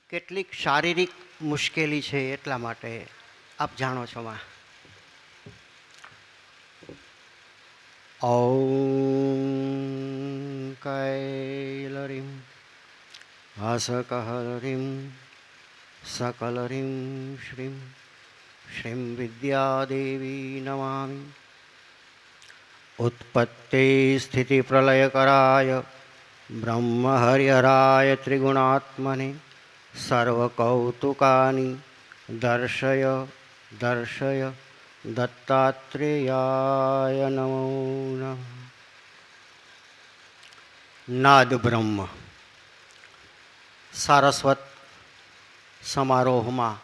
કેટલીક શારીરિક મુશ્કેલી છે એટલા માટે આપ જાણો છો માં. ॐ कैलरीं हसकहरीं सकलरीं श्रीं श्रीं विद्यादेवी नमामि. उत्पत्तिस्थितिप्रलयकराय ब्रह्महरिहराय त्रिगुणात्मने सर्वकौतुकानि दर्शय दर्शय दत्तात्रेयाय नमो नमः. નાદ બ્રહ્મ સારસ્વત સમારોહમાં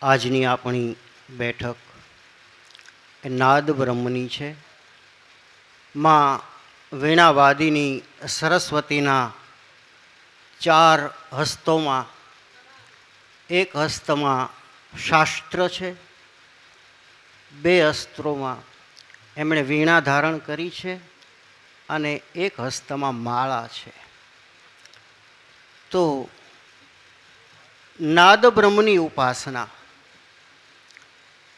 આજની આપણી બેઠક એ નાદ બ્રહ્મની છે. માં વીણાવાદિની સરસ્વતીના 4 હસ્તોમાં એક હસ્તમાં શાસ્ત્ર છે, 2 અસ્ત્રોમાં એમણે વીણા ધારણ કરી છે અને એક હસ્તમાં માળા છે. તો નાદ બ્રહ્મની ઉપાસના,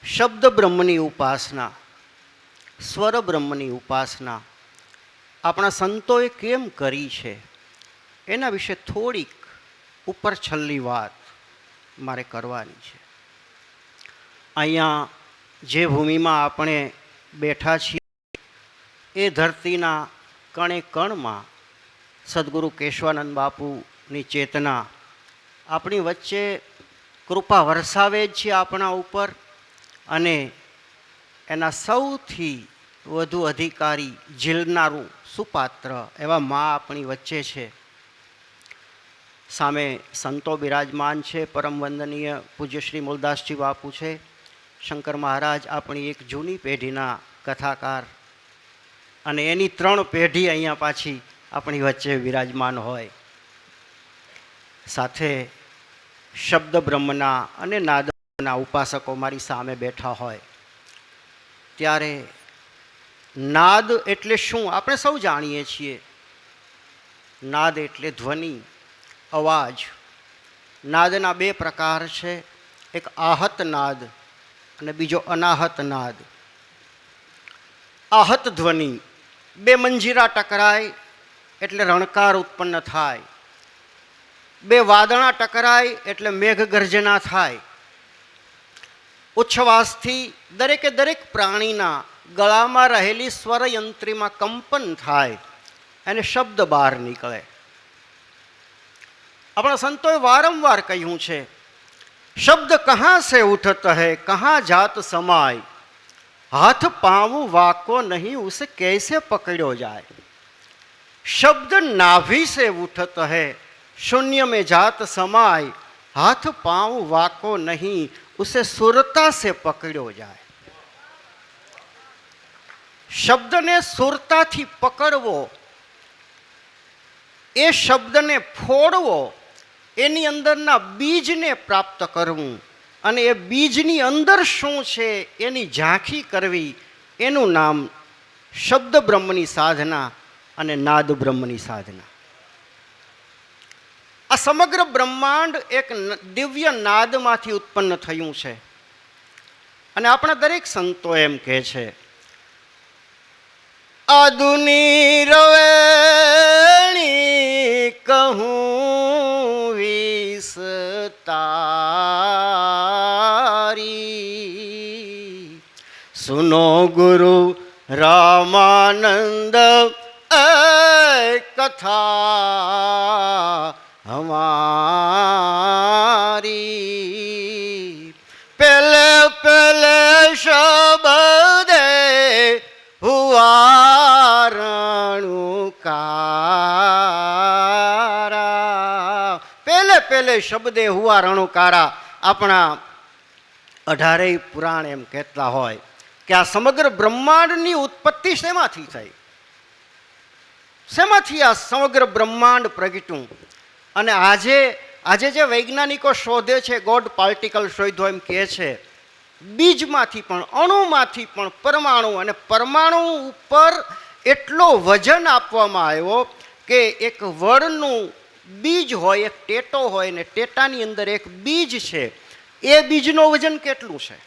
શબ્દ બ્રહ્મની ઉપાસના, સ્વર બ્રહ્મની ઉપાસના આપણા સંતોએ કેમ કરી છે એના વિશે થોડીક ઉપર છલ્લી વાત મારે કરવાની છે. અહીંયા જે ભૂમિમાં આપણે બેઠા છીએ એ ધરતીના કણે કણમાં સદગુરુ કેશવાનંદ બાપુની ચેતના આપણી વચ્ચે કૃપા વરસાવે જ છે આપણા ઉપર. અને એના સૌથી વધુ અધિકારી ઝીલનારું સુપાત્ર એવા મા આપણી વચ્ચે છે. સામે સંતો બિરાજમાન છે. પરમ વંદનીય પૂજ્ય શ્રી મૂલદાસજી બાપુ છે. શંકર મહારાજ આપણી એક જૂની પેઢીના કથાકાર અને એની 3 પેઢી અહીંયા પાછી આપણી વચ્ચે વિરાજમાન હોય. સાથે શબ્દ બ્રહ્મના અને નાદના ઉપાસકો મારી સામે બેઠા હોય. ત્યારે નાદ એટલે શું આપણે સૌ જાણીએ છીએ. નાદ એટલે ધ્વનિ, અવાજ. નાદના 2 પ્રકાર છે, એક આહત નાદ અને બીજો અનાહત નાદ. આહત ધ્વનિ 2 મંજીરા ટકરાય એટલે રણકાર ઉત્પન્ન થાય, 2 વાદળા ટકરાય એટલે મેઘ ગર્જના થાય. ઉચ્છવાસથી દરેકે દરેક પ્રાણીના ગળામાં રહેલી સ્વરયંત્રીમાં કંપન થાય અને શબ્દ બહાર નીકળે. આપણા સંતોએ વારંવાર કહ્યું છે, શબ્દ કહાં સે ઉઠત હૈ કહાં જાત સમાય, હાથ પાँव वाको नहीं उसे कैसे पकड़ो जाए. शब्द नाभि से उठत है शून्य में जात समाय, हाथ पाँव वाको नहीं उसे सुरता से पकड़ो जाए. શબ્દને સુરતાથી પકડવો, એ શબ્દને ફોડવો, એની અંદરના બીજને પ્રાપ્ત કરવું અને એ બીજની અંદર શું છે એની ઝાંખી કરવી, એનું નામ શબ્દ બ્રહ્મની સાધના અને નાદ બ્રહ્મની સાધના. આ સમગ્ર બ્રહ્માંડ એક દિવ્ય નાદમાંથી ઉત્પન્ન થયું છે. અને આપણા દરેક સંતો એમ કહે છે, આદુની રવેણી કહું વિસ્તારી, સુનો ગુરુ રામાનંદ કથા हमारी. पहले पहले शब्दे हुआ रણુકારા, पहले पहले शब्दे हुआ રણુકારા. આપણા 18 પુરાણ એમ કહેતા હોય કે આ સમગ્ર બ્રહ્માંડની ઉત્પત્તિ શેમાંથી થઈ, શેમાંથી આ સમગ્ર બ્રહ્માંડ પ્રગટ્યું. અને આજે જે વૈજ્ઞાનિકો શોધે છે, ગોડ પાર્ટિકલ શોધ્યો એમ કહે છે, બીજમાંથી પણ, અણુમાંથી પણ પરમાણુ, અને પરમાણુ ઉપર એટલો વજન આપવામાં આવ્યો કે એક વડનું બીજ હોય, એક ટેટો હોય ને ટેટાની અંદર એક બીજ છે, એ બીજનું વજન કેટલું છે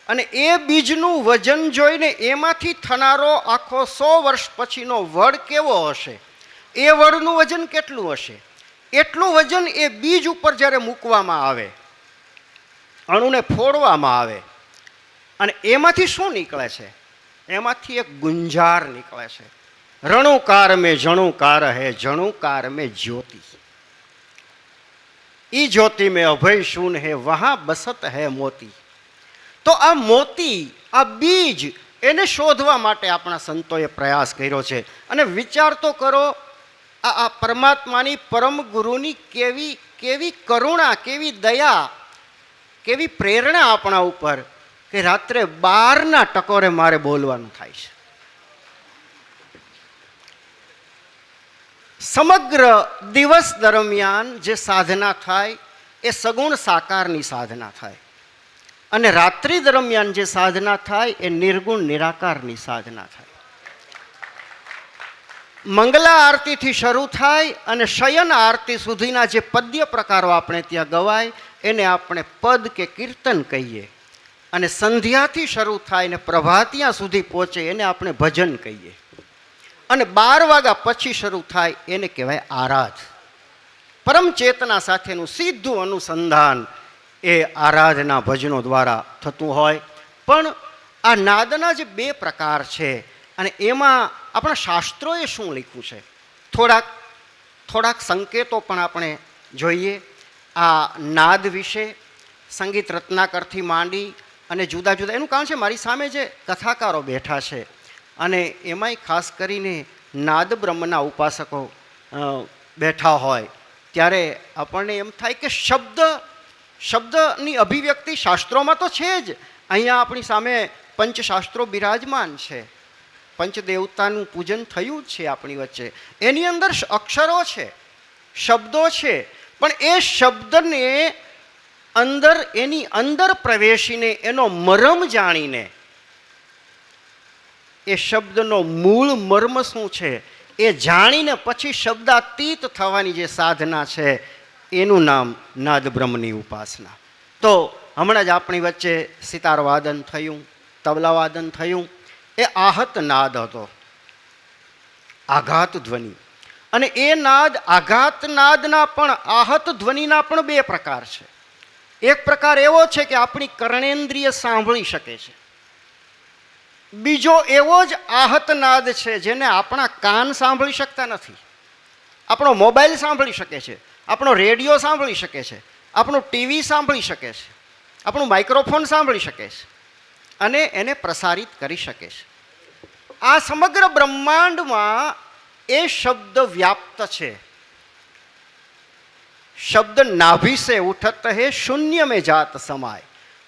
અને એ બીજનું વજન જોઈને એમાંથી થનારો આખો 100 વર્ષ પછીનો વડ કેવો હશે, એ વડનું વજન કેટલું હશે, એટલું વજન એ બીજ ઉપર જ્યારે મૂકવામાં આવે, અણુને ફોડવામાં આવે અને એમાંથી શું નીકળે છે, એમાંથી એક ગુંજાર નીકળે છે. રણુકાર મેં જણુકાર હે, જણુકાર મેં જ્યોતિ, ઈ જ્યોતિ મેં અભય શૂન હે, વહાં બસત હે મોતી. તો આ મોતી, આ બીજ, એને શોધવા માટે આપણા સંતોએ પ્રયાસ કર્યો છે. અને વિચાર તો કરો, આ પરમાત્માની પરમ ગુરુની કેવી કેવી કરુણા, કેવી દયા, કેવી પ્રેરણા આપણા ઉપર કે રાત્રે 12ના ટકોરે મારે બોલવાનું થાય છે. સમગ્ર દિવસ દરમિયાન જે સાધના થાય એ સગુણ સાકારની સાધના થાય અને રાત્રિ દરમિયાન જે સાધના થાય એ નિર્ગુણ નિરાકારની સાધના થાય. મંગલા આરતીથી શરૂ થાય અને શયન આરતી સુધીના જે પદ્ય પ્રકારો આપણે ત્યાં ગવાય એને આપણે પદ કે કીર્તન કહીએ અને સંધ્યાથી શરૂ થાય ને પ્રભાતિયા સુધી પહોંચે એને આપણે ભજન કહીએ અને 12 વાગ્યા પછી શરૂ થાય એને કહેવાય આરાધ. પરમ ચેતના સાથેનું સીધું અનુસંધાન એ આરાધના ભજનો દ્વારા થતું હોય. પણ આ નાદના જે 2 પ્રકાર છે અને એમાં આપણા શાસ્ત્રોએ શું લખ્યું છે, થોડાક સંકેતો પણ આપણે જોઈએ. આ નાદ વિશે સંગીત રત્નાકરથી માંડી અને જુદા જુદા, એનું કારણ છે મારી સામે જે કથાકારો બેઠા છે અને એમાંય ખાસ કરીને નાદ બ્રહ્મના ઉપાસકો બેઠા હોય ત્યારે આપણને એમ થાય કે શબ્દની અભિવ્યક્તિ શાસ્ત્રોમાં તો છે જ. અહીંયા આપણી સામે પંચશાસ્ત્રો બિરાજમાન છે, પંચદેવતાનું પૂજન થયું જ છે આપણી વચ્ચે, એની અંદર અક્ષરો છે, શબ્દો છે, પણ એ શબ્દને અંદર, એની અંદર પ્રવેશીને એનો મરમ જાણીને એ શબ્દનો મૂળ મર્મ શું છે એ જાણીને પછી શબ્દાતીત થવાની જે સાધના છે એનું નામ નાદ બ્રહ્મની ઉપાસના. તો હમણાં જ આપણી વચ્ચે સિતાર વાદન થયું, તબલા વાદન થયું, એ આહત નાદ હતો, આઘાત ધ્વનિ. અને એ નાદ, આઘાત નાદના પણ, આહત ધ્વનિના પણ 2 પ્રકાર છે. એક પ્રકાર એવો છે કે આપણી કર્ણેન્દ્રિય સાંભળી શકે છે, બીજો એવો જ આહત નાદ છે જેને આપણા કાન સાંભળી શકતા નથી. આપણો મોબાઈલ સાંભળી શકે છે, આપણો રેડિયો સાંભળી શકે છે, આપણું ટીવી સાંભળી શકે છે, આપણું માઇક્રોફોન સાંભળી શકે છે અને એને પ્રસારિત કરી શકે છે. આ સમગ્ર બ્રહ્માંડમાં એ શબ્દ વ્યાપ્ત છે. શબ્દ નાભી સે ઉઠત હે, શૂન્ય મેં જાત સમાય.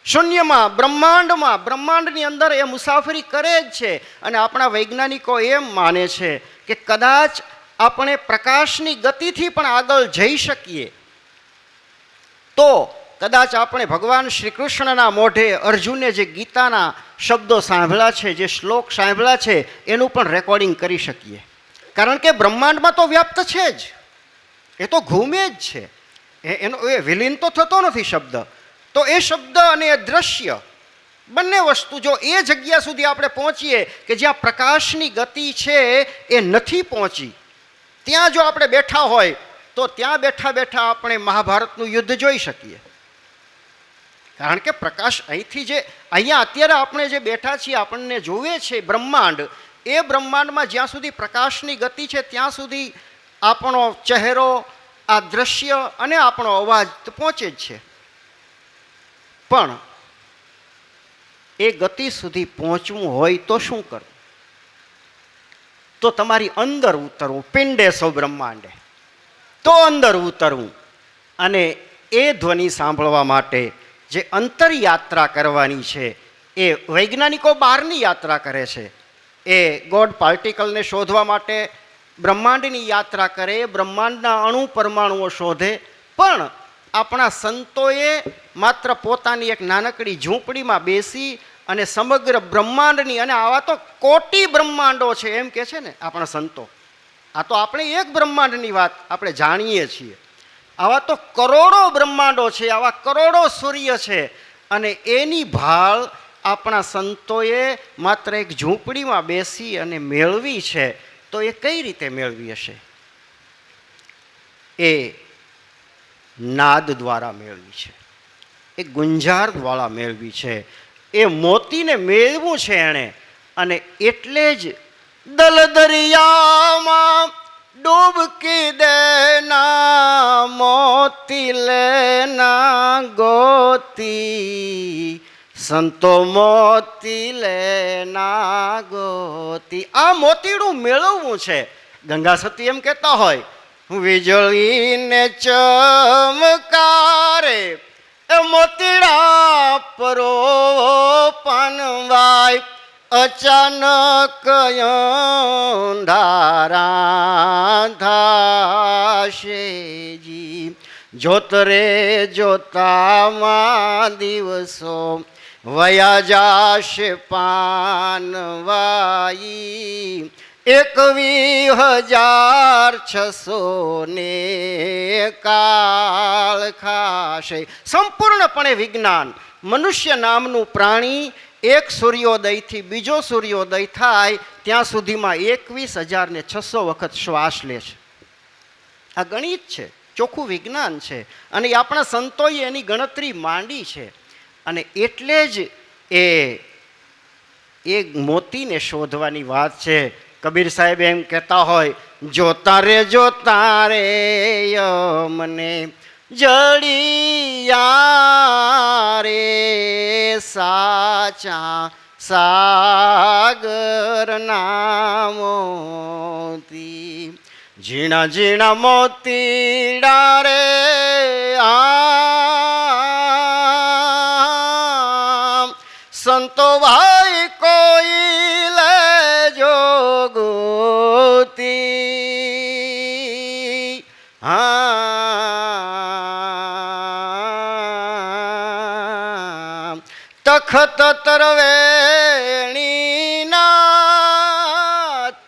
શૂન્યમાં, બ્રહ્માંડની અંદર એ મુસાફરી કરે જ છે. અને આપણા વૈજ્ઞાનિકો એમ માને છે કે કદાચ આપણે પ્રકાશની ગતિથી પણ આગળ જઈ શકીએ તો કદાચ આપણે ભગવાન શ્રી કૃષ્ણના મોઢે અર્જુને જે ગીતાના શબ્દો સાંભળ્યા છે, જે શ્લોક સાંભળ્યા છે, એનું પણ રેકોર્ડિંગ કરી શકીએ. કારણ કે બ્રહ્માંડમાં તો વ્યાપ્ત છે જ, એ તો ઘૂમે જ છે, એનો એ વિલીન તો થતો નથી શબ્દ. તો એ શબ્દ અને એ દ્રશ્ય બંને વસ્તુ જો એ જગ્યા સુધી આપણે પહોંચીએ કે જ્યાં પ્રકાશની ગતિ છે એ નથી પહોંચી, ત્યાં જો આપણે બેઠા હોય તો ત્યાં બેઠા બેઠા આપણે મહાભારતનું યુદ્ધ જોઈ શકીએ. કારણ કે પ્રકાશ અહીંથી જે, અહીંયા અત્યારે આપણે જે બેઠા છીએ, આપણને જોવે છે બ્રહ્માંડ, એ બ્રહ્માંડમાં જ્યાં સુધી પ્રકાશની ગતિ છે ત્યાં સુધી આપણો ચહેરો, આ દ્રશ્ય અને આપણો અવાજ તો પહોંચે જ છે. પણ એ ગતિ સુધી પહોંચવું હોય તો શું કરવું? તો તમારી અંદર ઉતરવું, પિંડે સો બ્રહ્માંડે, તો અંદર ઉતરવું અને એ ધ્વનિ સાંભળવા માટે જે અંતરયાત્રા કરવાની છે એ વૈજ્ઞાનિકો બહારની યાત્રા કરે છે. એ ગોડ પાર્ટિકલને શોધવા માટે બ્રહ્માંડની યાત્રા કરે, બ્રહ્માંડના અણુ પરમાણુઓ શોધે. પણ આપણા સંતોએ માત્ર પોતાની એક નાનકડી ઝૂંપડીમાં બેસી અને સમગ્ર બ્રહ્માંડની, અને આવા તો કોટી બ્રહ્માંડો છે એમ કે છે ને આપણા સંતો, આ તો આપણે એક બ્રહ્માંડની વાત આપણે જાણીએ છીએ. આવા તો કરોડો બ્રહ્માંડો છે, આવા કરોડો સૂર્ય છે, અને એની ભાળ આપણા સંતોએ માત્ર એક ઝૂંપડીમાં બેસી અને મેળવી છે. તો એ કઈ રીતે મેળવી હશે? એ નાદ દ્વારા મેળવી છે, એ ગુંજાર દ્વારા મેળવી છે. એ મોતીને મેળવું છે એણે, અને એટલે જ દલ દરિયામાં ડૂબકી દેના મોતી લેના ગોતી, સંતો મોતી લેના ગોતી. આ મોતીડું મેળવવું છે. ગંગા સતી એમ કહેતા હોય, વીજળીને ચમકારે મોતીડા પરો પાનવાય, અચાનક અંધારા થાશેજી. જોત રે જોતામાં દિવસો વયા જાશે પાનવાઈ, 21,600 કાળ ખાશે. સંપૂર્ણપણે વિજ્ઞાન. મનુષ્ય નામનું પ્રાણી એક સૂર્યોદયથી બીજો સૂર્યોદય થાય ત્યાં સુધીમાં 21,600 વખત શ્વાસ લે છે. આ ગણિત છે, ચોખ્ખું વિજ્ઞાન છે, અને આપણા સંતોએ એની ગણતરી માંડી છે. અને એટલે જ એ મોતીને શોધવાની વાત છે. કબીર સાહેબ એમ કહેતા હોય, જોતા રે મને જડિયા રે સાચા સાગરના મોતી, ઝીણા ઝીણા મોતીડા રે સંતો ભાઈ કોઈ લેજો ગોતી. તખત તરવેણીના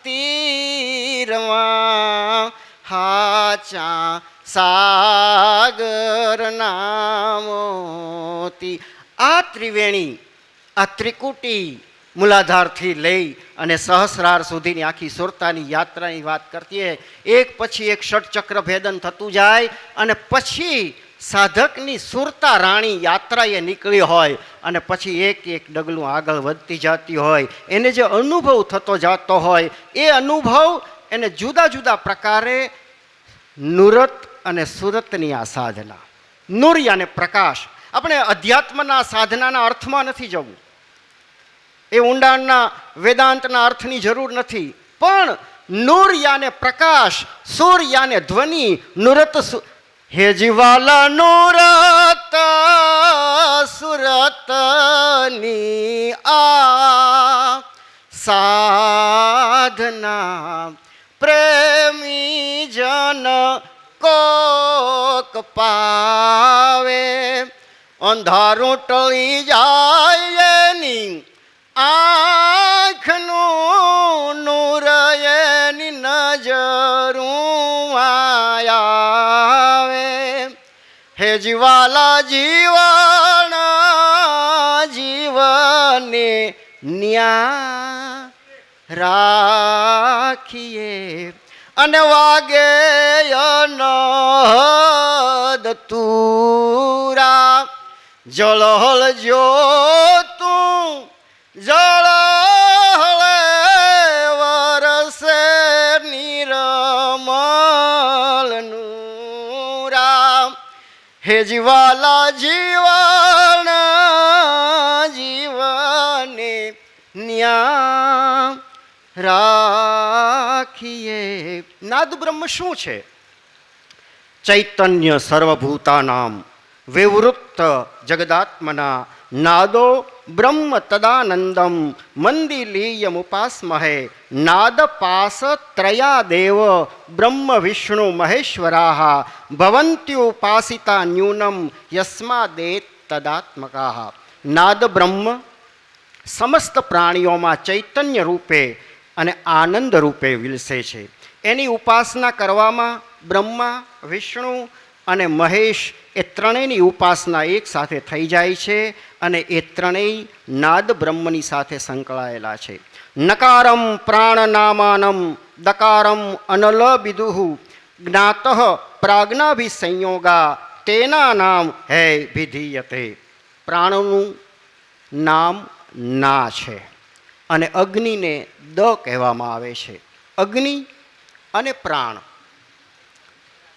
તીરમાં હાચા સાગરના મોતી. આ ત્રિવેણી, આ ત્રિકુટી મૂલાધારથી લઈ અને સહસ્રાર સુધીની આખી સુરતાની યાત્રાની વાત કરતી. એક પછી એક ષટચક્ર ભેદન થતું જાય, અને પછી સાધકની સુરતા રાણી યાત્રાએ નીકળી હોય, અને પછી એક એક ડગલું આગળ વધતી જતી હોય. એને જે અનુભવ થતો જતો હોય, એ અનુભવ એને જુદા જુદા પ્રકારે નુરત અને સુરતની આ સાધના. નૂર યાને પ્રકાશ. આપણે અધ્યાત્મના સાધનાના અર્થમાં નથી જવું, એ ઊંડાણના વેદાંતના અર્થની જરૂર નથી, પણ નૂર યાને પ્રકાશ, સુર યાને ધ્વનિ, નુરત હે જીવાલા નુરત સુરતની આ સાધના, પ્રેમી જન કોક પાવે, અંધારું ટળી જાય એની આંખનું નૂર એની નજરું આવે. હે જીવાલા જીવન જીવને ન્યા રાખીએ, અને વાગે અનહદ તુરા, જળહળ જો તું જળહળે વરસે નિરમલ નૂરા. હે જીવાલા જીવન જીવને ન્યા રાખીએ. નાદ બ્રહ્મ શું છે? ચૈતન્ય સર્વભૂતાનામ વિવૃત્ત જગદાત્મના નાદો બ્રહ્મ તદાનંદમ મંદિલીયમુપાસ્મહે. નાદ પાસ ત્રયા દેવ બ્રહ્મ વિષ્ણુ મહેશ્વરાઃ ભવન્ત્યુપાસિતા ન્યૂનમ યસ્માદેત તદાત્મકાઃ. નાદ બ્રહ્મ સમસ્ત પ્રાણીઓમાં ચૈતન્ય રૂપે અને આનંદ રૂપે વિલસે છે. એની ઉપાસના કરવામાં બ્રહ્મા, વિષ્ણુ અને મહેશ એ ત્રણેયની ઉપાસના એક સાથે થઈ જાય છે અને એ ત્રણેય નાદ બ્રહ્મની સાથે સંકળાયેલા છે. નકારમ પ્રાણનામાનમ દકારમ અનલ વિદુહુ જ્ઞાત પ્રાજ્ઞાભિસંયોગા તેના નામ હે વિધીયતે. પ્રાણનું નામ ના છે અને અગ્નિને દ કહેવામાં આવે છે. અગ્નિ અને પ્રાણ.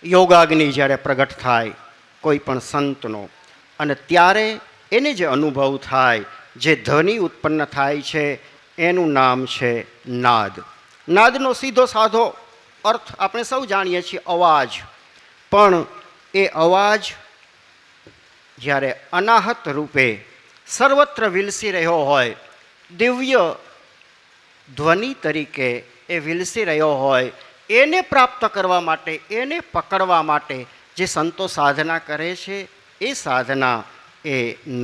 યોગાગ્નિ જ્યારે પ્રગટ થાય કોઈ પણ સંતનો અને ત્યારે એને જે અનુભવ થાય, જે ધ્વનિ ઉત્પન્ન થાય છે એનું નામ છે નાદ. નાદનો સીધો સાધો અર્થ આપણે સૌ જાણીએ છીએ અવાજ. પણ એ અવાજ જ્યારે અનાહત રૂપે સર્વત્ર વિલસી રહ્યો હોય, દિવ્ય ધ્વનિ તરીકે એ વિલસી રહ્યો હોય, એને પ્રાપ્ત કરવા માટે, એને પકડવા માટે જે સંતો સાધના કરે છે એ સાધના એ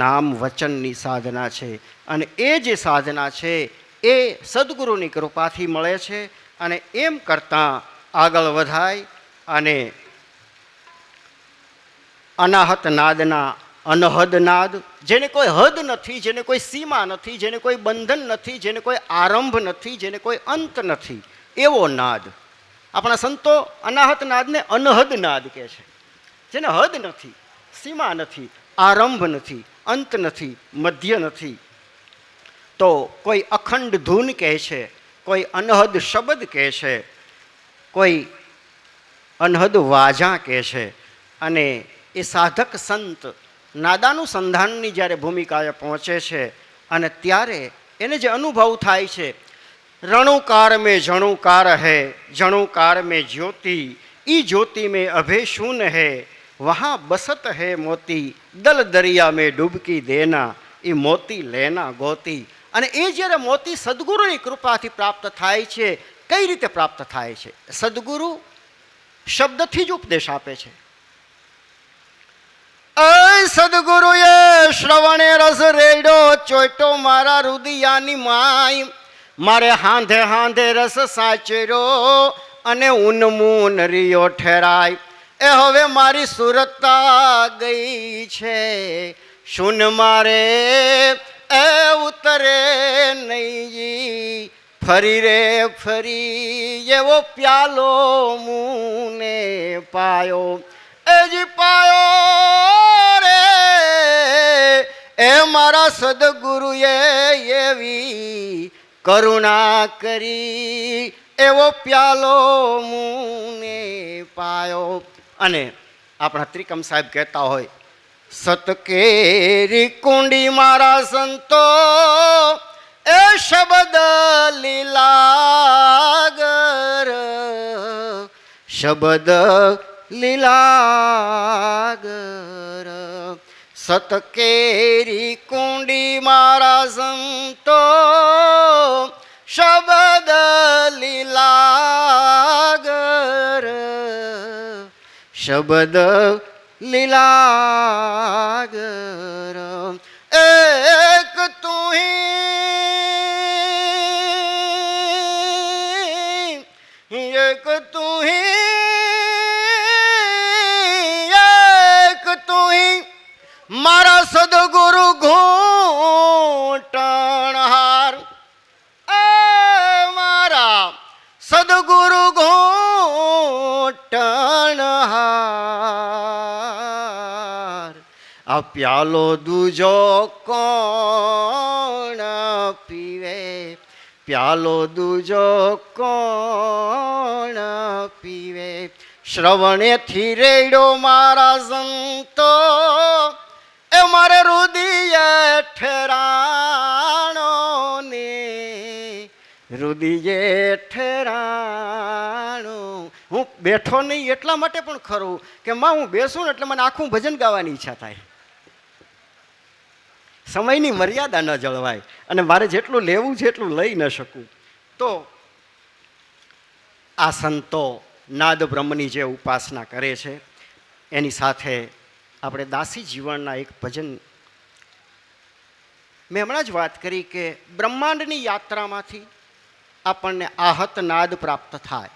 નામ વચનની સાધના છે. અને એ જે સાધના છે એ સદગુરુની કૃપાથી મળે છે. અને એમ કરતાં આગળ વધાય અને અનાહત નાદના અનહદ નાદ, જેને કોઈ હદ નથી, જેને કોઈ સીમા નથી, જેને કોઈ બંધન નથી, જેને કોઈ આરંભ નથી, જેને કોઈ અંત નથી, એવો નાદ. આપણા સંતો અનાહત નાદને અનહદ નાદ કહે છે, જેને હદ નથી, સીમા નથી, આરંભ નથી, અંત નથી, મધ્ય નથી. તો કોઈ અખંડ ધૂન કહે છે, કોઈ અનહદ શબ્દ કહે છે, કોઈ અનહદ વાજા કહે છે. અને એ સાધક સંત નાદાનુસંધાનની જ્યારે ભૂમિકાએ પહોંચે છે અને ત્યારે એને જે અનુભવ થાય છે, રણુકાર મેં જણુકાર હૈ, જણુકાર મેં જ્યોતિ, ઈ જ્યોતિ મેં અભે શૂન હૈ, વહાં બસત હૈ મોતી, દલ દરિયા મેં ડૂબકી દેના, એ મોતી લેના ગોતી. અને એ જ્યારે મોતી સદગુરુની કૃપાથી પ્રાપ્ત થાય છે, કઈ રીતે પ્રાપ્ત થાય છે? સદગુરુ શબ્દથી જ ઉપદેશ આપે છે. સદગુરુએ શ્રવણે રસ રેડો ચોટો મારા રુદિયાની માય, મારે હાંધે હાંધે રસ સાચર્યો અને ઉન્મૂન રિયો ઠેરાય. એ હવે મારી સુરતા ગઈ છે, શુન મારે એ ઉતરે નહીં. ફરી રે ફરી એવો પ્યાલો મુને પાયો, એ જી પાયો રે એ મારા સદગુરુએ એવી કરુણા કરી, એવો પ્યાલો મુને પાયો. અને આપણા ત્રિકમ સાહેબ કહેતા હોય, સતકેરી કુંડી મારા સંતો એ શબ્દ લીલાગર, શબ્દ લીલાગર. સતકેરી કુંડી મારા સંતો શબ્દ લીલાગર, શબ્દ લીલાગર. એક તું એક તું એક તું મારા સદગુરુ ઘૂંટણહાર, મારા સદગુરુ ઘૂંટણહાર. આ પ્યાલો દૂજો કોણ પીવે, પ્યાલો દૂજો કોણ પીવે. શ્રવણેથી રેડો મારા સંતો એ મારે રુદિય ઠેરાણો ને, રુદિયે ઠેરાણો. હું બેઠો નહીં એટલા માટે પણ ખરું કે માં હું બેસું ને એટલે મને આખું ભજન ગાવાની ઈચ્છા થાય. સમયની મર્યાદા ન જળવાય અને મારે જેટલું લેવું છે એટલું લઈ ન શકું. તો આ સંતો નાદ બ્રહ્મની જે ઉપાસના કરે છે એની સાથે આપણે દાસી જીવનના એક ભજન, મેં હમણાં જ વાત કરી કે બ્રહ્માંડની યાત્રામાંથી આપણને આહત નાદ પ્રાપ્ત થાય.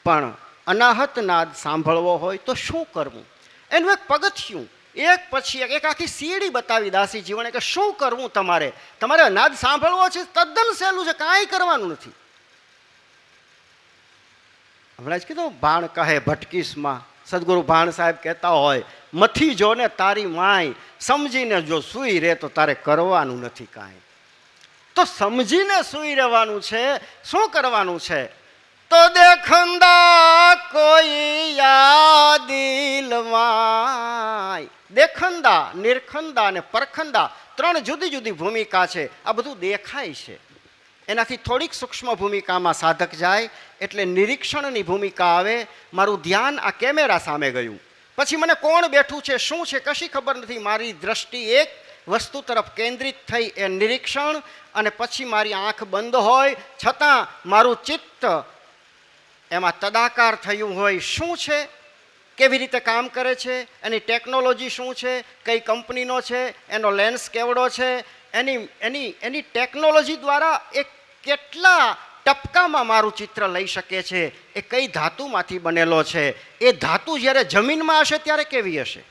પણ અનાહત નાદ સાંભળવો હોય તો શું કરવું, એનું એક પગથિયું એક પછી એક આખી સીડી બતાવી દાસી જીવણે કે શું કરવું તમારે. તમારે નાદ સાંભળવો છે, તદ્દન સહેલું છે, કાંઈ કરવાનું નથી. હમણાં જ કીધું ભાણ કહે ભટકીસમાં, સદગુરુ ભાણ સાહેબ કહેતા હોય મથી જો ને તારી માય, સમજીને જો સૂઈ રહે તો તારે કરવાનું નથી કાંઈ. તો સમજીને સૂઈ રહેવાનું છે. શું કરવાનું છે? તો દેખંદા કોઈ યાદિલમાં. દેખંદા, નિરખંદા અને પરખંદા ત્રણ જુદી જુદી ભૂમિકા છે. આ બધું દેખાય છે, એનાથી થોડીક સૂક્ષ્મ ભૂમિકામાં સાધક જાય એટલે નિરીક્ષણની ભૂમિકા આવે. મારું ધ્યાન આ કેમેરા સામે ગયું, પછી મને કોણ બેઠું છે, શું છે, કશી ખબર નથી. મારી દ્રષ્ટિ એક વસ્તુ તરફ કેન્દ્રિત થઈ, એ નિરીક્ષણ. અને પછી મારી આંખ બંધ હોય છતાં મારું ચિત્ત એમાં તદાકાર થયું હોય. શું છે, કેવી રીતે કામ કરે છે, એની ટેકનોલોજી શું છે, કઈ કંપનીનો છે, એનો લેન્સ કેવડો છે, એની ટેકનોલોજી દ્વારા એ કેટલા ટપકામાં મારું ચિત્ર લઈ શકે છે, એ કઈ ધાતુમાંથી બનેલો છે. એ ધાતુ જ્યારે જમીનમાં હશે ત્યારે કેવી હશે?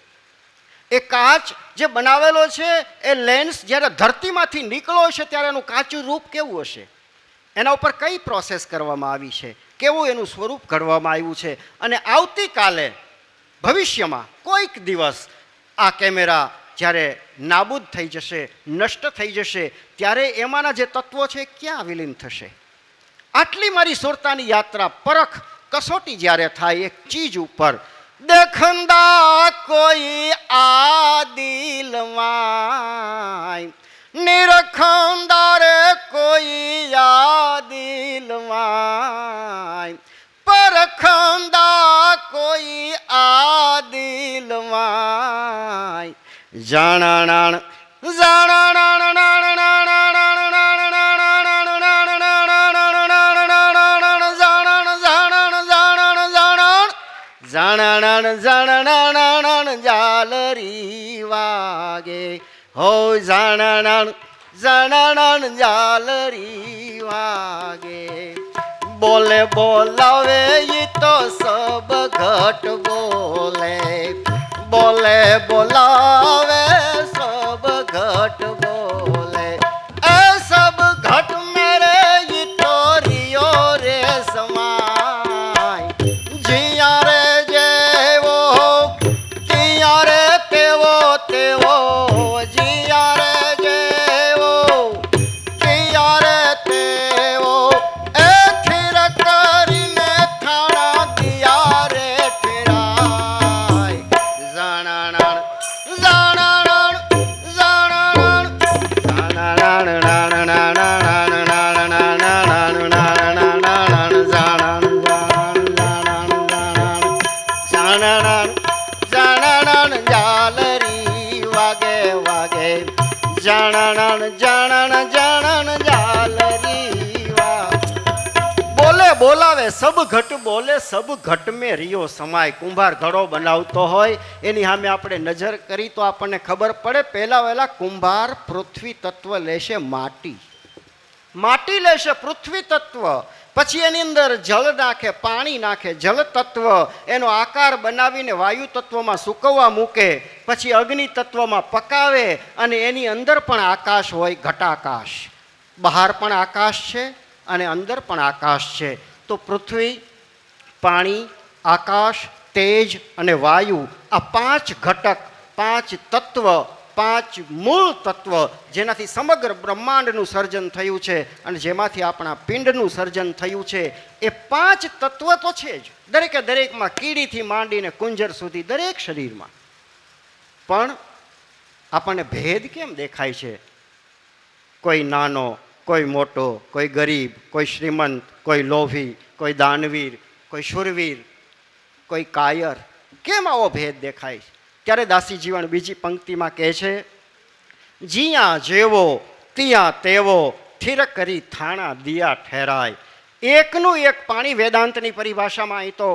એ કાચ જે બનાવેલો છે, એ લેન્સ જ્યારે ધરતીમાંથી નીકળ્યો હશે ત્યારે એનું કાચું રૂપ કેવું હશે? એના ઉપર કઈ પ્રોસેસ કરવામાં આવી છે, કેવું એનું સ્વરૂપ ઘડવામાં આવ્યું છે. અને આવતીકાલે ભવિષ્યમાં કોઈક દિવસ આ કેમેરા જ્યારે નાબૂદ થઈ જશે, નષ્ટ થઈ જશે, ત્યારે એમાંના જે તત્વો છે ક્યાં વિલીન થશે? આટલી મારી સુરતાની યાત્રા પરખ કસોટી જ્યારે થાય એક ચીજ ઉપર, દેખંદા કોઈ આદિલમાં, નિરખંદા રે કોઈ આદિલમાં, પરખંદા કોઈ આદિલમાં. જાણાણ જાણણ જાલરી વાગે, હો જાણણ જાલરી વાગે. બોલે બોલાવે ઈ તો સબ ઘટ બોલે, બોલે બોલાવે સબ ઘટ બોલે. એ સબ ઘટ મેરે ઈ તો રિયો રે સમાય. જીયા રે જેવો કિયા રે તેવો તેવો, જીયા રે જેવો કિયા રે તેવો. એ થીર કરીને થાણા દિયા રે ફેરાય. જાણણ જાણણ જાણણ જાણણ જાલરી વાગે વાગે. જાણણ જાણણ જાણણ જાલરી વાગે. બોલે બોલાવે સબ ઘટ બોલે, સબ ઘટ મેં રિયો સમાય. કુંભાર ઘડો બનાવતો હોય, એની સામે આપણે નજર કરી તો આપણને ખબર પડે. પહેલા વહેલા કુંભાર પૃથ્વી તત્વ લેશે, માટી લેશે, પૃથ્વી તત્વ. પછી એની અંદર જળ નાખે, પાણી નાખે, જળ તત્વ એનો આકાર બનાવીને વાયુ તત્વમાં સૂકવવા મૂકે. પછી અગ્નિ તત્વમાં પકાવે અને એની અંદર પણ આકાશ હોય, ઘટાકાશ. બહાર પણ આકાશ છે અને અંદર પણ આકાશ છે. તો પૃથ્વી, પાણી, આકાશ, તેજ અને વાયુ, આ પાંચ ઘટક, પાંચ તત્વ, પાંચ મૂળ તત્વ જેનાથી સમગ્ર બ્રહ્માંડનું સર્જન થયું છે અને જેમાંથી આપણા પિંડનું સર્જન થયું છે. એ પાંચ તત્વ તો છે જ દરેકે દરેકમાં, કીડીથી માંડીને કુંજર સુધી દરેક શરીરમાં. પણ આપણને ભેદ કેમ દેખાય છે? કોઈ નાનો, કોઈ મોટો, કોઈ ગરીબ, કોઈ શ્રીમંત, કોઈ લોભી, કોઈ દાનવીર, કોઈ શૂરવીર, કોઈ કાયર. કેમ આવો ભેદ દેખાય છે? ત્યારે દાસી જીવન બીજી પંક્તિમાં કહે છે, જીયા જેવો તિયા તેવો, થિર કરી થાણા દિયા ઠેરાય. એકનું એક પાણી વેદાંતની પરિભાષામાં અહીં તો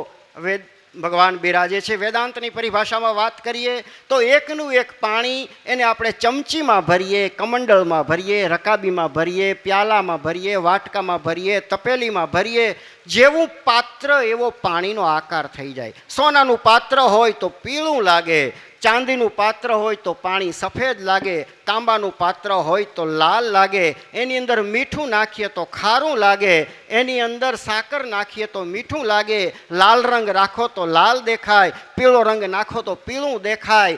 ભગવાન બિરાજે છે. વેદાંતની પરિભાષામાં વાત કરીએ તો એકનું એક પાણી એને આપણે ચમચીમાં ભરીએ, કમંડળમાં ભરીએ, રકાબીમાં ભરીએ, પ્યાલામાં ભરીએ, વાટકામાં ભરીએ, તપેલીમાં ભરીએ, જેવું પાત્ર એવો પાણીનો આકાર થઈ જાય. સોનાનું પાત્ર હોય તો પીળું લાગે, ચાંદીનું પાત્ર હોય તો પાણી સફેદ લાગે, તાંબાનું પાત્ર હોય તો લાલ લાગે, એની અંદર મીઠું નાખીએ તો ખારું લાગે, એની અંદર સાકર નાખીએ તો મીઠું લાગે, લાલ રંગ રાખો તો લાલ દેખાય, પીળો રંગ નાખો તો પીળું દેખાય.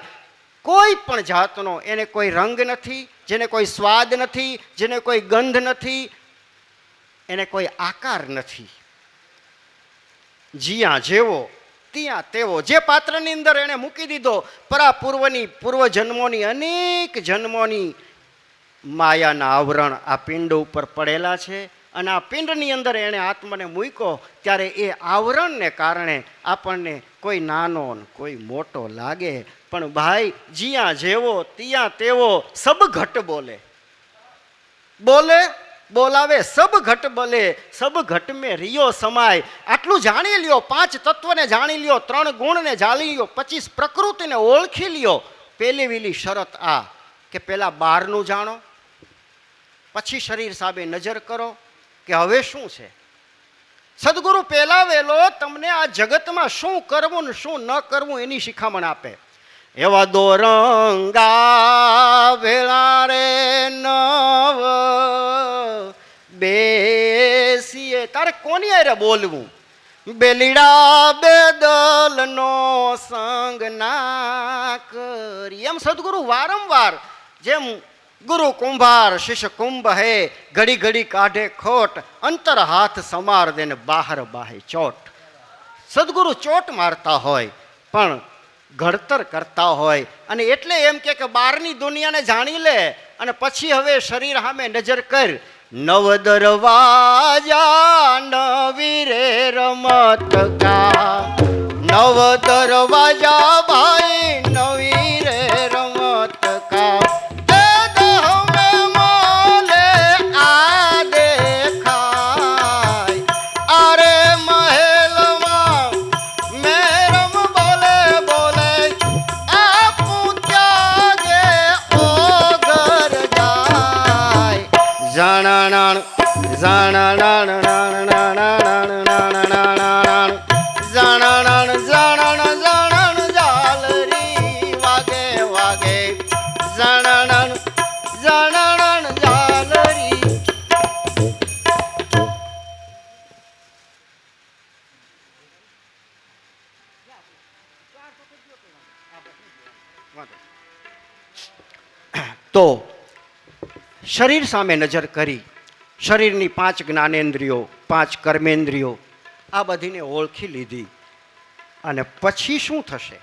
કોઈ પણ જાતનો એને કોઈ રંગ નથી, જેને કોઈ સ્વાદ નથી, જેને કોઈ ગંધ નથી, એને કોઈ આકાર નથી. જ્યાં જેવો ત્યાં તેવો, જે પાત્રની અંદર એને મૂકી દીધો, પરાપૂર્વની પૂર્વજન્મોની અનેક જન્મોની માયાના આવરણ આ પિંડ ઉપર પડેલા છે. અને આ પિંડની અંદર એણે આત્માને મૂક્યો ત્યારે એ આવરણને કારણે આપણને કોઈ નાનો કોઈ મોટો લાગે, પણ ભાઈ જ્યાં જેવો ત્યાં તેવો, સબ ઘટ બોલે, બોલે બોલાવે સબ ઘટ બોલે, સબ ઘટ મેં રિયો સમાય. આટલું જાણી લ્યો, 5 તત્વને જાણી લ્યો, 3 ગુણને જાણી લ્યો, 25 પ્રકૃતિને ઓળખી લ્યો. પેલી વેલી શરત આ કે પેલા બહારનું જાણો, પછી શરીર સામે નજર કરો કે હવે શું છે. સદગુરુ પહેલા વેલો તમને આ જગતમાં શું કરવું ને શું ન કરવું એની શિખામણ આપે. એવા દોરંગા વેળા રે નવ બેસીએ, તારે કોની હારે બોલવું? બેલીડા બેદલનો સંગ ના કરી. એમ સદગુરુ વારંવાર, જેમ ગુરુ કુંભાર શિષ્ય કુંભ હે, ઘડી ઘડી કાઢે ખોટ, અંતર હાથ સમાર દે ને બહાર બાહે ચોટ. સદગુરુ ચોટ મારતા હોય પણ ઘડતર કરતા હોય. અને એટલે એમ કે બહારની દુનિયાને જાણી લે અને પછી હવે શરીર સામે નજર કર. નવ દરવાજા નવી રે રમત કા, નવ દરવાજા ભાઈ નવી રે રમત કા. તો શરીર સામે નજર કરી, શરીરની 5 જ્ઞાનેન્દ્રિયો, 5 કર્મેન્દ્રિયો, આ બધીને ઓળખી લીધી. અને પછી શું થશે?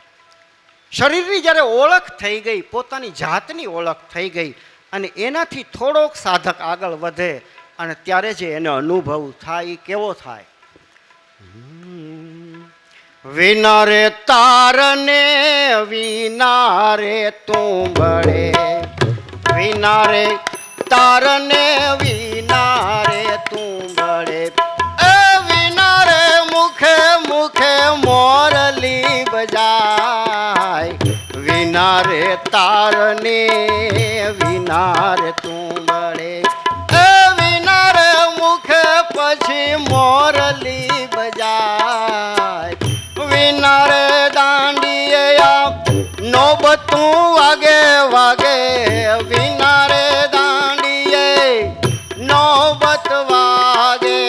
શરીરની જ્યારે ઓળખ થઈ ગઈ, પોતાની જાતની ઓળખ થઈ ગઈ, અને એનાથી થોડોક સાધક આગળ વધે અને ત્યારે જે એને અનુભવ થાય કેવો થાય? વિના રે તારને વિના રે તું બળે, વિના રે તારને વિના રે તું બળે, એ વિના રે મુખે મુખે મોરલી બજાય. વિના રે તારને વિના રે તું બળે, એ વિના રે મુખે પછી મોરલી બજાય. વિના રે દાંડીએ નોબતું વાગે વાગે, વિના રે દાંડીએ નોબત વાગે,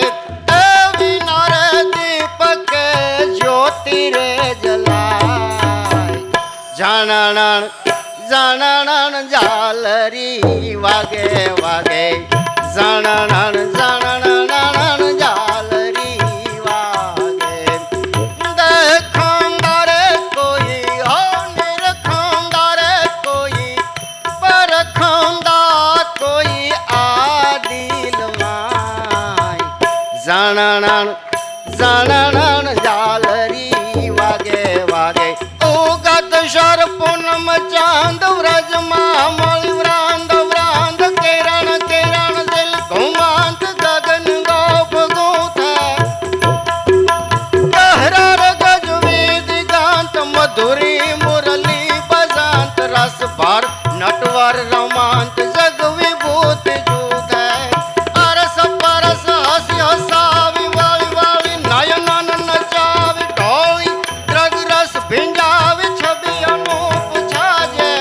એ વિના રે દીપકે જ્યોતિ રે જલાય. જાણણ જાણણ ઝાલરી વાગે વાગે, જાણણ જાણણ ઝાલરી વાગે. દેખાંદારે કોઈ હો નિરખાંદારે કોઈ, પરખાંદા કોઈ આ દિલમાં. જાણણ જાણણ ઝાલરી વાગે વાગે. ઉગત શર પૂનમ ચાંદ વ્રજમાં મળી વ્રાંદ વ્રાંદ, કિરણ કિરણ દિલ ઘુમાંત ગગન ગોપ ગોથા. ગહરાર ગજવી भार नटवर रोमांच जग विभूत जूत अरस परस हसी हसावी वावी वावी नयनन नचावी ढोली द्रग रस भिंजावी छवि अनूप छाजे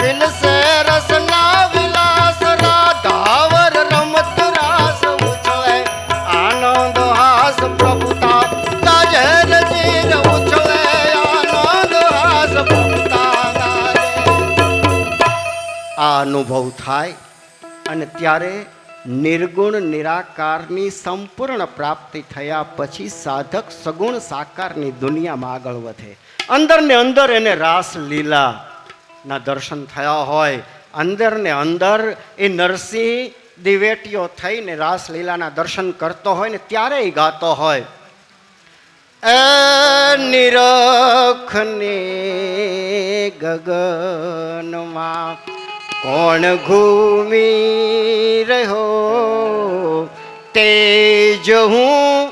विलसे रसना विलास राधावर रमत रास उछले आनंद हास प्रभुता गाजर जीर उछले आनंद हास प्रभुता आ अनुभव थाय અને ત્યારે નિર્ગુણ નિરાકારની સંપૂર્ણ પ્રાપ્તિ થયા પછી સાધક સગુણ સાકારની દુનિયામાં આગળ વધે. અંદર ને અંદર એને રાસ લીલાના દર્શન થયા હોય, અંદર ને અંદર એ નરસિંહ દિવેટીઓ થઈને રાસલીલાના દર્શન કરતો હોય ને ત્યારે એ ગાતો હોય, એ નિરખને ગગનમાં કોણ ઘૂમી રહ્યો, તેજ હું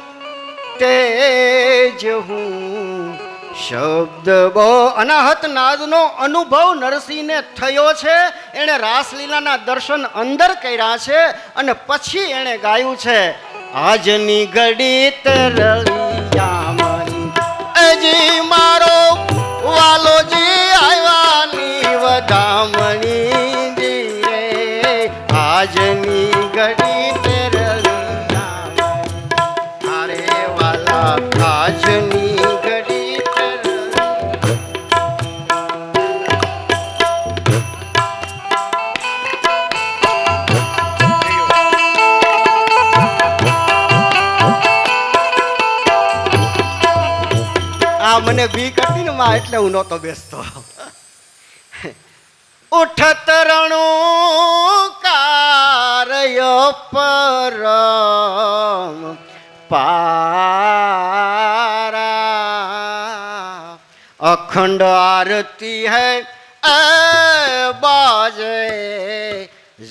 શબ્દ બહુ અનાહત નાદનો અનુભવ નરસિંહને થયો છે. એણે રાસલીલાના દર્શન અંદર કર્યા છે અને પછી એણે ગાયું છે, આજની ઘડી તરલિયામણી અજી મારો વાલોજી આવ્યાની વધામણી રે, આજની ઘડી તરલિયામણી અરે વાલા આજની મને બીક હતી ને માં એટલે હું નહોતો બેસતો. ઉઠત રણું કાર્ય પરમ પારા, અખંડ આરતી હૈ એ બાજે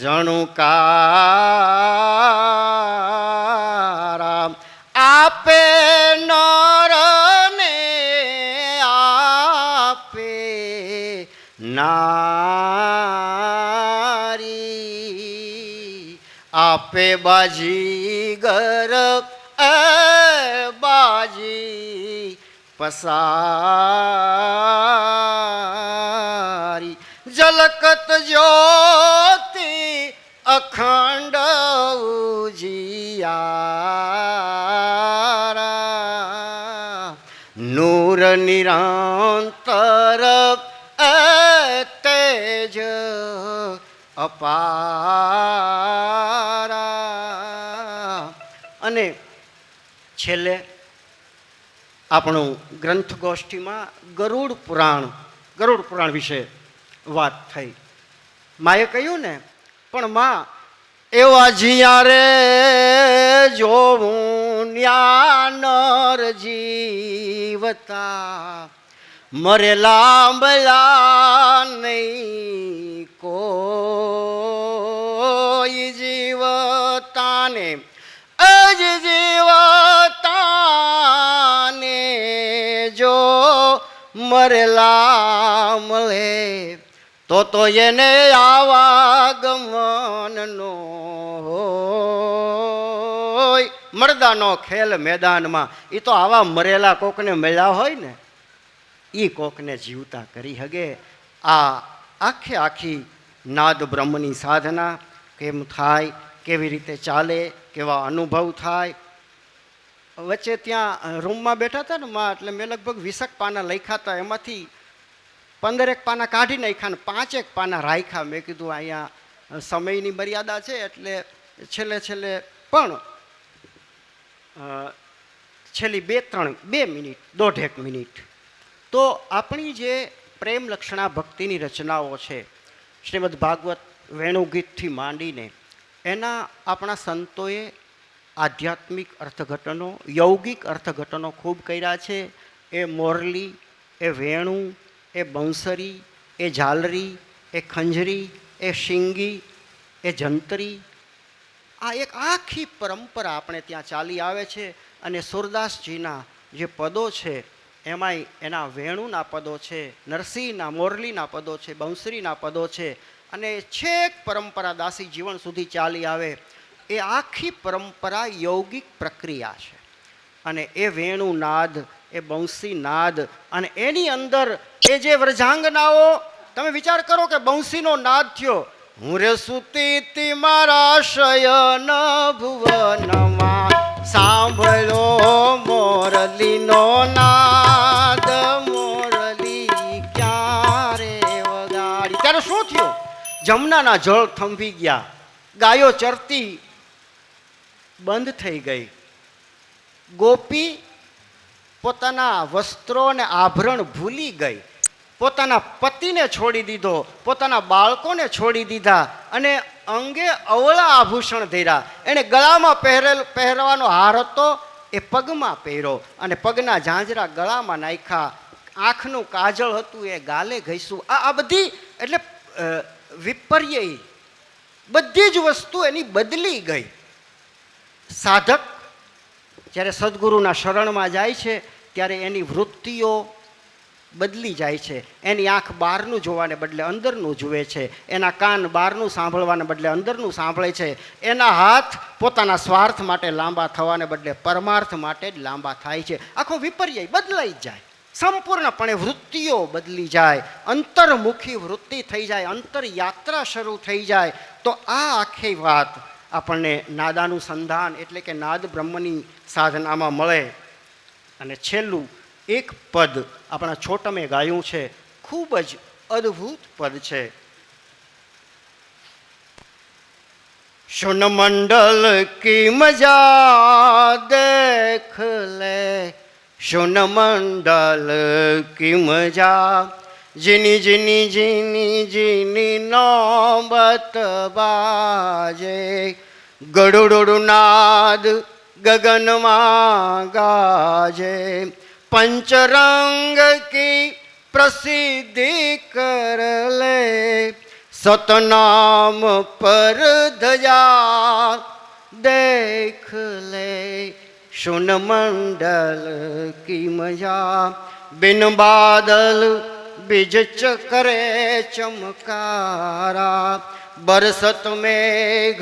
જણુકારા, આપે નારી, આપે બાજીગર એ બાજી પસારી, જલકત જ્યોતિ અખંડ ઉજિયારા, નૂર નિરંતર તેજ અપારા. અને છેલ્લે આપણું ગ્રંથ ગોષ્ઠીમાં ગરુડ પુરાણ વિશે વાત થઈ. માએ કહ્યું ને, પણ માં એવા જીયા રે જોવું ન્યા નર જીવતા, મરે લાંબલા નહીં કોઈ જીવતાને, અજ જીવતાને જો મરેલા મળે તો એને આવાગમનનો હોય. મરદાનો ખેલ મેદાનમાં એ તો આવા મરેલા કોકને મળ્યા હોય ને એ કોકને જીવતા કરી હગે. આ આખી નાદ બ્રહ્મની સાધના કેમ થાય, કેવી રીતે ચાલે, કેવા અનુભવ થાય. વચ્ચે ત્યાં રૂમમાં બેઠા હતા ને માં, એટલે મેં લગભગ 20 પાના લખ્યા હતા. એમાંથી 15 પાના કાઢી નાખ્યા ને 5 પાના રાખ્યા. મેં કીધું અહીંયા સમયની મર્યાદા છે એટલે છેલ્લે પણ છેલ્લી 2 મિનિટ 1.5 મિનિટ તો આપણી જે પ્રેમ લક્ષણા ભક્તિની રચનાઓ છે, શ્રીમદ ભાગવત વેણુગીતથી માંડીને એના આપણા સંતોએ આધ્યાત્મિક અર્થઘટનો, યૌગિક અર્થઘટનો ખૂબ કર્યા છે. એ મોરલી, એ વેણુ, એ બંસરી, એ ઝાલરી, એ ખંજરી, એ શિંગી, એ જંતરી, આ એક આખી પરંપરા આપણે ત્યાં ચાલી આવે છે. અને સુરદાસજીના જે પદો છે એમાંય એના વેણુના પદો છે, નરસિંહના મોરલીના પદો છે, બંસરીના પદો છે, અને છેક પરંપરા દાસી જીવન સુધી ચાલી આવે. એ આખી પરંપરા યૌગિક પ્રક્રિયા છે. અને એ વેણુનાદ, એ બંસીનાદ, અને એની અંદર એ જે વ્રજાંગનાઓ, તમે વિચાર કરો કે બંસીનો નાદ થયો, હું રે સુતી મારા શયન ભુવનમાં, સાંભળો મોરલીનો નાદ, મોરલી ક્યારે વગાડી. ત્યારે શું થયું? જમનાના જળ થંભી ગયા, ગાયો ચરતી બંધ થઈ ગઈ, ગોપી પોતાના વસ્ત્રો અને આભરણ ભૂલી ગઈ, પોતાના પતિને છોડી દીધો, પોતાના બાળકોને છોડી દીધા, અને અંગે અવળા આભૂષણ ધર્યા. એણે ગળામાં પહેરવાનો હાર હતો એ પગમાં પહેર્યો, અને પગના ઝાંઝરા ગળામાં નાખ્યા, આંખનું કાજળ હતું એ ગાલે ઘસ્યું. આ બધી એટલે વિપર્ય, બધી જ વસ્તુ એની બદલી ગઈ. સાધક જ્યારે સદગુરુના શરણમાં જાય છે ત્યારે એની વૃત્તિઓ બદલી જાય છે. એની આંખ બહારનું જોવાને બદલે અંદરનું જુએ છે, એના કાન બહારનું સાંભળવાને બદલે અંદરનું સાંભળે છે, એના હાથ પોતાના સ્વાર્થ માટે લાંબા થવાને બદલે પરમાર્થ માટે જ લાંબા થાય છે. આખો વિપર્ય બદલાઈ જ જાય, સંપૂર્ણપણે વૃત્તિઓ બદલી જાય, અંતર્મુખી વૃત્તિ થઈ જાય, અંતર યાત્રા શરૂ થઈ જાય. તો આ આખી વાત આપણને નાદાનુસંધાન એટલે કે નાદ બ્રહ્મની સાધનામાં મળે. અને છેલ્લું એક પદ આપણા છોટમે ગાયું છે, ખૂબ જ અદ્ભુત પદ છે. શુનમંડલ કી મજા દેખ લે, શુનમંડલ કી મજા, જીની જીની જીની જીની નોબત બાજે, ગડુડું નાદ ગગનમાં ગાજે, पंचरंग की प्रसिद्धि कर ले, सतनाम पर ध्वजा देख ले, शुन मंडल की मजा, बिन बादल बीज चकरे चमकारा, बरसत मेघ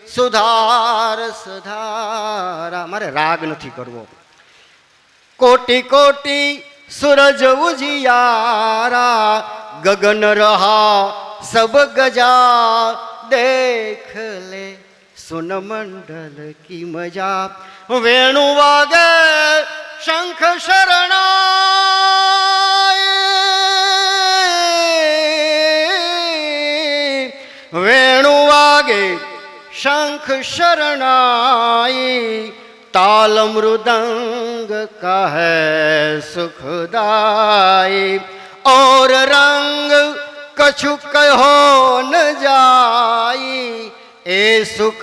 सुधार सुधारा. मारे राग नहीं करवो. कोटि कोटि सूरज उजियारा, गगन रहा सब गजा देख ले, सुन मंडल की मजा. वेणु वागे शंख शरणाय, वेणु वागे शंख शरणाय, ताल मृदंग का है सुखदाई, और रंग कछु कहो न जाई, ए सुख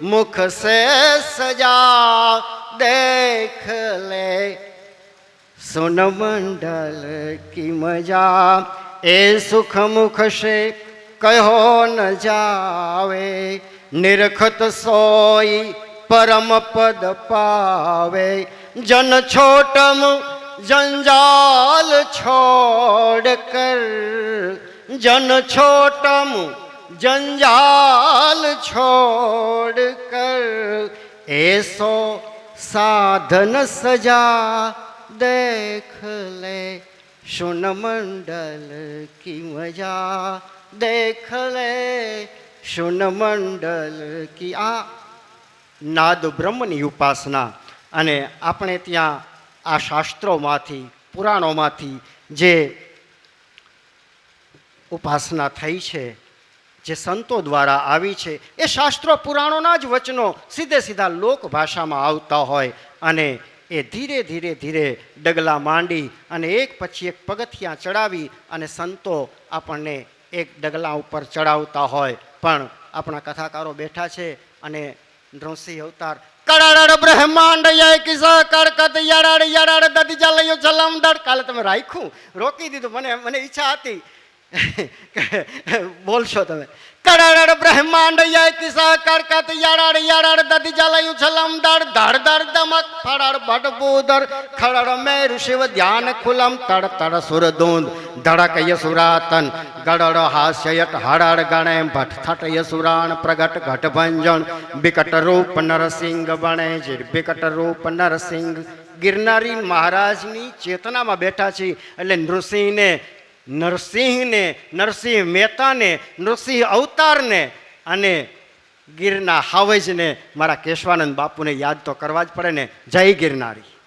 मुख से सजा देख ले, सुन मंडल की मजा. ए सुख मुख से कहो न जावे, निरखत सोई परम पद पावे, जन छोटम जंजाल छोड़ कर, जन छोटम जंजाल छोड़ कर, ऐसो साधन सजा देख ले, शुन मंडल की मजा देख ले, शुन मंडल की. आ નાદ બ્રહ્મની ઉપાસના. અને આપણે ત્યાં આ શાસ્ત્રોમાંથી, પુરાણોમાંથી જે ઉપાસના થઈ છે, જે સંતો દ્વારા આવી છે, એ શાસ્ત્રો પુરાણોના જ વચનો સીધે સીધા લોક ભાષામાં આવતા હોય, અને એ ધીરે ધીરે ધીરે ડગલા માંડી અને એક પછી એક પગથિયાં ચડાવી અને સંતો આપણને એક ડગલા ઉપર ચડાવતા હોય. પણ આપણા કથાકારો બેઠા છે અને નૃસિંહ અવતાર કડાડ બ્રહ્માંડ યય કિસા કડકત યડાડ યડાડ દદી જલયો જલમ દડ. કાલે તમે રાખ્યું, રોકી દીધું. મને ઈચ્છા હતી બોલશો તમે કડાડ બ્રહ્માંડ યય કિસા કરકત યાડાડ યાડાડ દદી જલયું છલમ દડ ધડ ધડ દમક ફડાડ ભટ બુદર ખડડ મેરુ શિવ ધ્યાન ખુલમ તડ તડ સુર દૂંદ ધડક યસુરાતન ગડડ હાસ્યયટ હડડ ગણે ભટ થટ યસુરાણ પ્રગટ ઘટ ભંજન વિકટ રૂપ નરસિંહ બણે છે વિકટ રૂપ નરસિંહ ગિરનારી મહારાજની ચેતનામાં બેઠા છે એટલે નરસિંહને નરસિંહ મહેતાને નરસિંહ અવતારને અને ગીરના હાવજને મારા કેશવાનંદ બાપુને યાદ તો કરવા જ પડે ને. જય ગિરનારી.